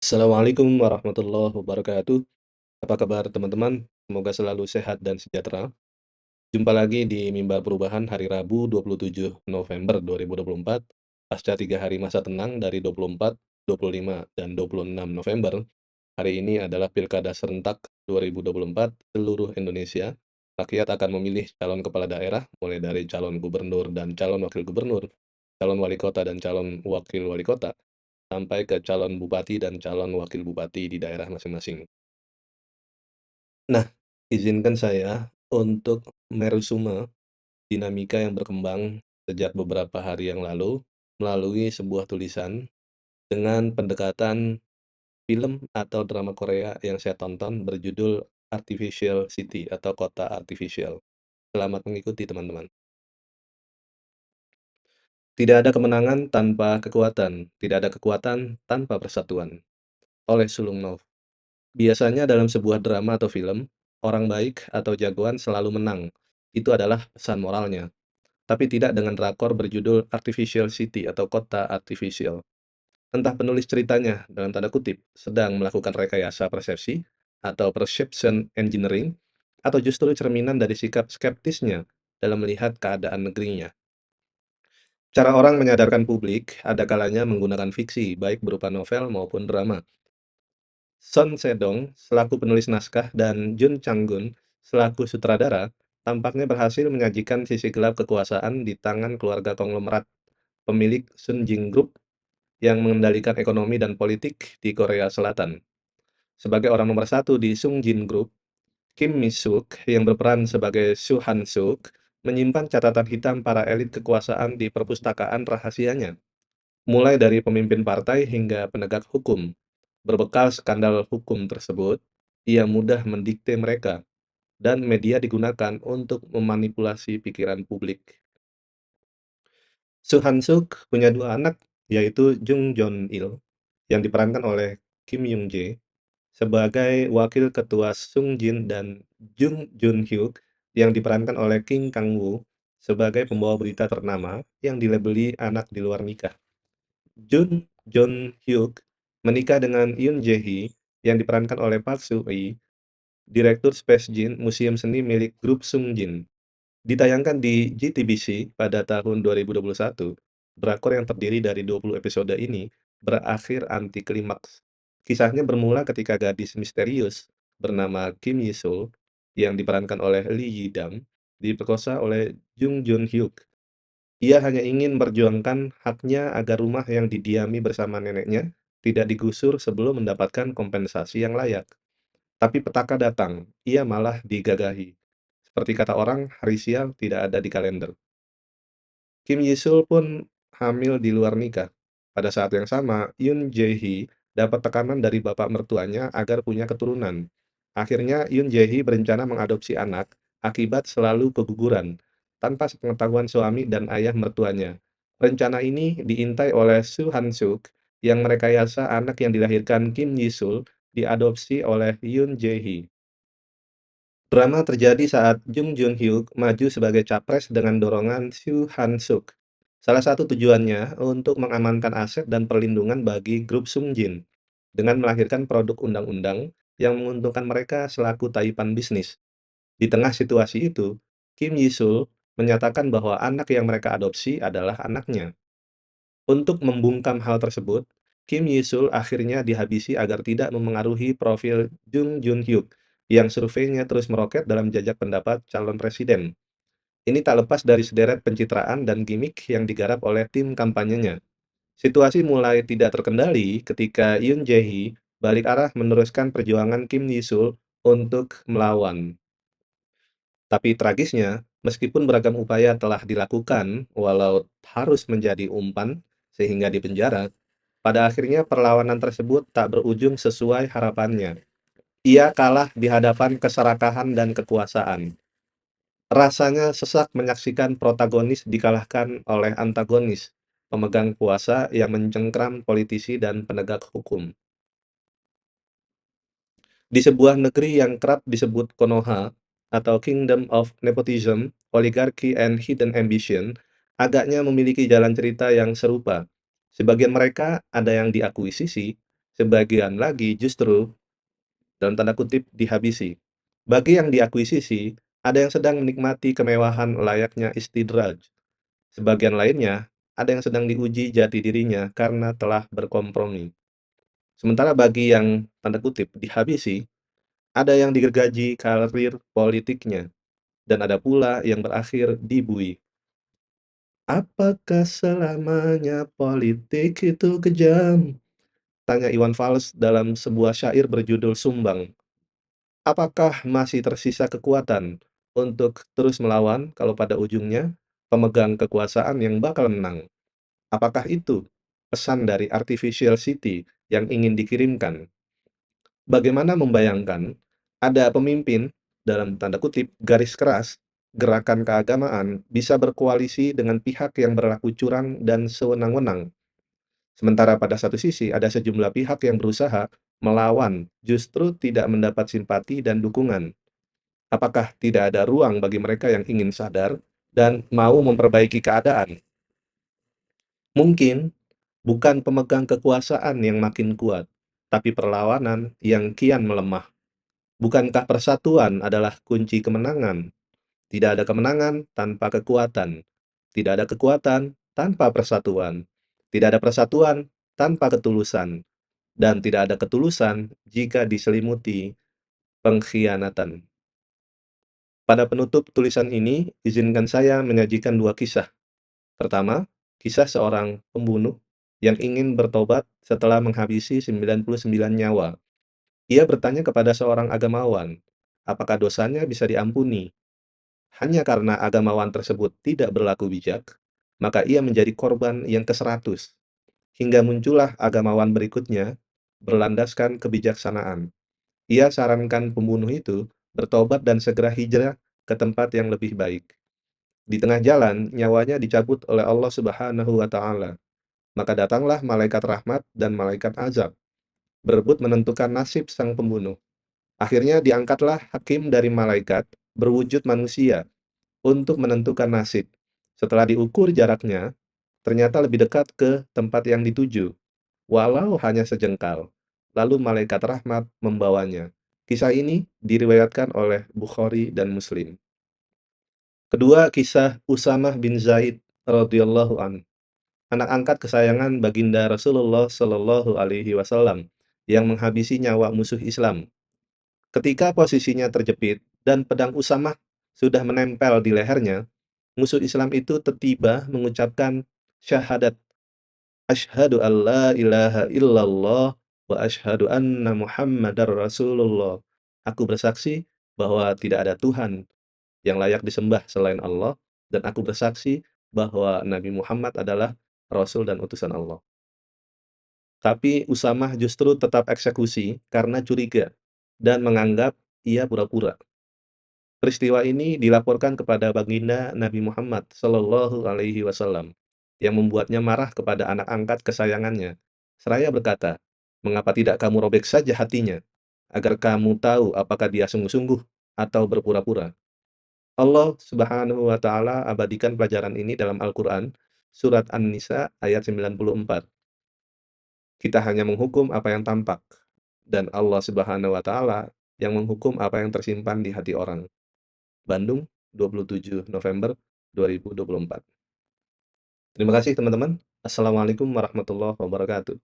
Assalamualaikum warahmatullahi wabarakatuh. Apa kabar teman-teman? Semoga selalu sehat dan sejahtera. Jumpa lagi di Mimbar Perubahan hari Rabu 27 November 2024. Pasca 3 hari masa tenang dari 24, 25, dan 26 November. Hari ini adalah Pilkada Serentak 2024 seluruh Indonesia. Rakyat akan memilih calon kepala daerah, mulai dari calon gubernur dan calon wakil gubernur, calon wali kota dan calon wakil wali kota, sampai ke calon bupati dan calon wakil bupati di daerah masing-masing. Nah, izinkan saya untuk meresume dinamika yang berkembang sejak beberapa hari yang lalu melalui sebuah tulisan dengan pendekatan film atau drama Korea yang saya tonton berjudul Artificial City atau Kota Artificial. Selamat mengikuti teman-teman. Tidak ada kemenangan tanpa kekuatan, tidak ada kekuatan tanpa persatuan. Oleh Sulungnov. Biasanya dalam sebuah drama atau film, orang baik atau jagoan selalu menang. Itu adalah pesan moralnya. Tapi tidak dengan drakor berjudul Artificial City atau Kota Artificial. Entah penulis ceritanya, dalam tanda kutip, sedang melakukan rekayasa persepsi atau perception engineering, atau justru cerminan dari sikap skeptisnya dalam melihat keadaan negerinya. Cara orang menyadarkan publik ada kalanya menggunakan fiksi, baik berupa novel maupun drama. Son Sedong selaku penulis naskah dan Jun Chang-gun selaku sutradara tampaknya berhasil menyajikan sisi gelap kekuasaan di tangan keluarga konglomerat pemilik Sun Jing Group yang mengendalikan ekonomi dan politik di Korea Selatan. Sebagai orang nomor satu di Sung Jin Group, Kim Mi-suk yang berperan sebagai Su Han-suk menyimpan catatan hitam para elit kekuasaan di perpustakaan rahasianya, mulai dari pemimpin partai hingga penegak hukum. Berbekal skandal hukum tersebut, ia mudah mendikte mereka, dan media digunakan untuk memanipulasi pikiran publik. Soo Han-suk punya dua anak, yaitu Jung Joon-il, yang diperankan oleh Kim Young-jae, sebagai wakil ketua Sung Jin, dan Jung Joon-hyuk, yang diperankan oleh Kim Kang-woo, sebagai pembawa berita ternama yang dilabeli anak di luar nikah. Jun Joon-hyuk menikah dengan Yoon Jae-hee yang diperankan oleh Park Soo-hee, direktur Space Jin, museum seni milik grup Sung Jin. Ditayangkan di JTBC pada tahun 2021, drakor yang terdiri dari 20 episode ini berakhir anti klimaks. Kisahnya bermula ketika gadis misterius bernama Kim Yi-sol yang diperankan oleh Lee Yi-dam diperkosa oleh Jung Joon-hyuk. Ia hanya ingin memperjuangkan haknya agar rumah yang didiami bersama neneknya tidak digusur sebelum mendapatkan kompensasi yang layak. Tapi petaka datang, ia malah digagahi. Seperti kata orang, hari sial tidak ada di kalender. Kim Yi-sul pun hamil di luar nikah. Pada saat yang sama, Yoon Jae-hee dapat tekanan dari bapak mertuanya agar punya keturunan. Akhirnya, Yoon Jae-hee berencana mengadopsi anak akibat selalu keguguran, tanpa sepengetahuan suami dan ayah mertuanya. Rencana ini diintai oleh Soo Han-suk, yang merekayasa anak yang dilahirkan Kim Yi-sul diadopsi oleh Yoon Jae-hee. Drama terjadi saat Jung Joon-hyuk maju sebagai capres dengan dorongan Soo Han-suk. Salah satu tujuannya untuk mengamankan aset dan perlindungan bagi grup Sung Jin dengan melahirkan produk undang-undang yang menguntungkan mereka selaku taipan bisnis. Di tengah situasi itu, Kim Yi-sul menyatakan bahwa anak yang mereka adopsi adalah anaknya. Untuk membungkam hal tersebut, Kim Yi-sul akhirnya dihabisi agar tidak memengaruhi profil Jung Joon-hyuk yang surveinya terus meroket dalam jajak pendapat calon presiden. Ini tak lepas dari sederet pencitraan dan gimmick yang digarap oleh tim kampanyenya. Situasi mulai tidak terkendali ketika Yoon Jae-hee balik arah meneruskan perjuangan Kim Yi-sul untuk melawan. Tapi tragisnya, meskipun beragam upaya telah dilakukan, walau harus menjadi umpan sehingga dipenjara, pada akhirnya perlawanan tersebut tak berujung sesuai harapannya. Ia kalah di hadapan keserakahan dan kekuasaan. Rasanya sesak menyaksikan protagonis dikalahkan oleh antagonis, pemegang kuasa yang mencengkram politisi dan penegak hukum. Di sebuah negeri yang kerap disebut Konoha atau Kingdom of Nepotism, Oligarchy and Hidden Ambition, agaknya memiliki jalan cerita yang serupa. Sebagian mereka ada yang diakuisisi, sebagian lagi justru dalam tanda kutip dihabisi. Bagi yang diakuisisi, ada yang sedang menikmati kemewahan layaknya istidraj. Sebagian lainnya, ada yang sedang diuji jati dirinya karena telah berkompromi. Sementara bagi yang tanda kutip dihabisi, ada yang digergaji karir politiknya, dan ada pula yang berakhir dibui. Apakah selamanya politik itu kejam? Tanya Iwan Fals dalam sebuah syair berjudul Sumbang. Apakah masih tersisa kekuatan untuk terus melawan kalau pada ujungnya pemegang kekuasaan yang bakal menang? Apakah itu pesan dari Artificial City yang ingin dikirimkan? Bagaimana membayangkan ada pemimpin dalam tanda kutip garis keras gerakan keagamaan bisa berkoalisi dengan pihak yang berlaku curang dan sewenang-wenang. Sementara pada satu sisi ada sejumlah pihak yang berusaha melawan justru tidak mendapat simpati dan dukungan. Apakah tidak ada ruang bagi mereka yang ingin sadar dan mau memperbaiki keadaan? Mungkin bukan pemegang kekuasaan yang makin kuat, tapi perlawanan yang kian melemah. Bukankah persatuan adalah kunci kemenangan? Tidak ada kemenangan tanpa kekuatan. Tidak ada kekuatan tanpa persatuan. Tidak ada persatuan tanpa ketulusan. Dan tidak ada ketulusan jika diselimuti pengkhianatan. Pada penutup tulisan ini, izinkan saya menyajikan dua kisah. Pertama, kisah seorang pembunuh yang ingin bertobat setelah menghabisi 99 nyawa. Ia bertanya kepada seorang agamawan, apakah dosanya bisa diampuni. Hanya karena agamawan tersebut tidak berlaku bijak, maka ia menjadi korban yang ke-100. Hingga muncullah agamawan berikutnya, berlandaskan kebijaksanaan. Ia sarankan pembunuh itu bertobat dan segera hijrah ke tempat yang lebih baik. Di tengah jalan, nyawanya dicabut oleh Allah Subhanahu wa Ta'ala. Maka datanglah malaikat rahmat dan malaikat azab, berebut menentukan nasib sang pembunuh. Akhirnya diangkatlah hakim dari malaikat, berwujud manusia, untuk menentukan nasib. Setelah diukur jaraknya, ternyata lebih dekat ke tempat yang dituju, walau hanya sejengkal. Lalu malaikat rahmat membawanya. Kisah ini diriwayatkan oleh Bukhari dan Muslim. Kedua, kisah Usamah bin Zaid radhiyallahu an, anak angkat kesayangan baginda Rasulullah Shallallahu alaihi wasallam yang menghabisi nyawa musuh Islam. Ketika posisinya terjepit dan pedang Usamah sudah menempel di lehernya, musuh Islam itu tiba mengucapkan syahadat, "Asyhadu an la ilaha illallah wa asyhadu anna Muhammadar Rasulullah." Aku bersaksi bahwa tidak ada Tuhan yang layak disembah selain Allah, dan aku bersaksi bahwa Nabi Muhammad adalah Rasul dan utusan Allah. Tapi Usamah justru tetap eksekusi karena curiga dan menganggap ia pura-pura. Peristiwa ini dilaporkan kepada baginda Nabi Muhammad Shallallahu alaihi wasallam yang membuatnya marah kepada anak angkat kesayangannya. Seraya berkata, "Mengapa tidak kamu robek saja hatinya agar kamu tahu apakah dia sungguh-sungguh atau berpura-pura?" Allah Subhanahu wa taala abadikan pelajaran ini dalam Al-Qur'an, surat An-Nisa ayat 94. Kita hanya menghukum apa yang tampak, dan Allah Subhanahu wa taala yang menghukum apa yang tersimpan di hati orang. Bandung, 27 November 2024. Terima kasih teman-teman. Assalamualaikum warahmatullahi wabarakatuh.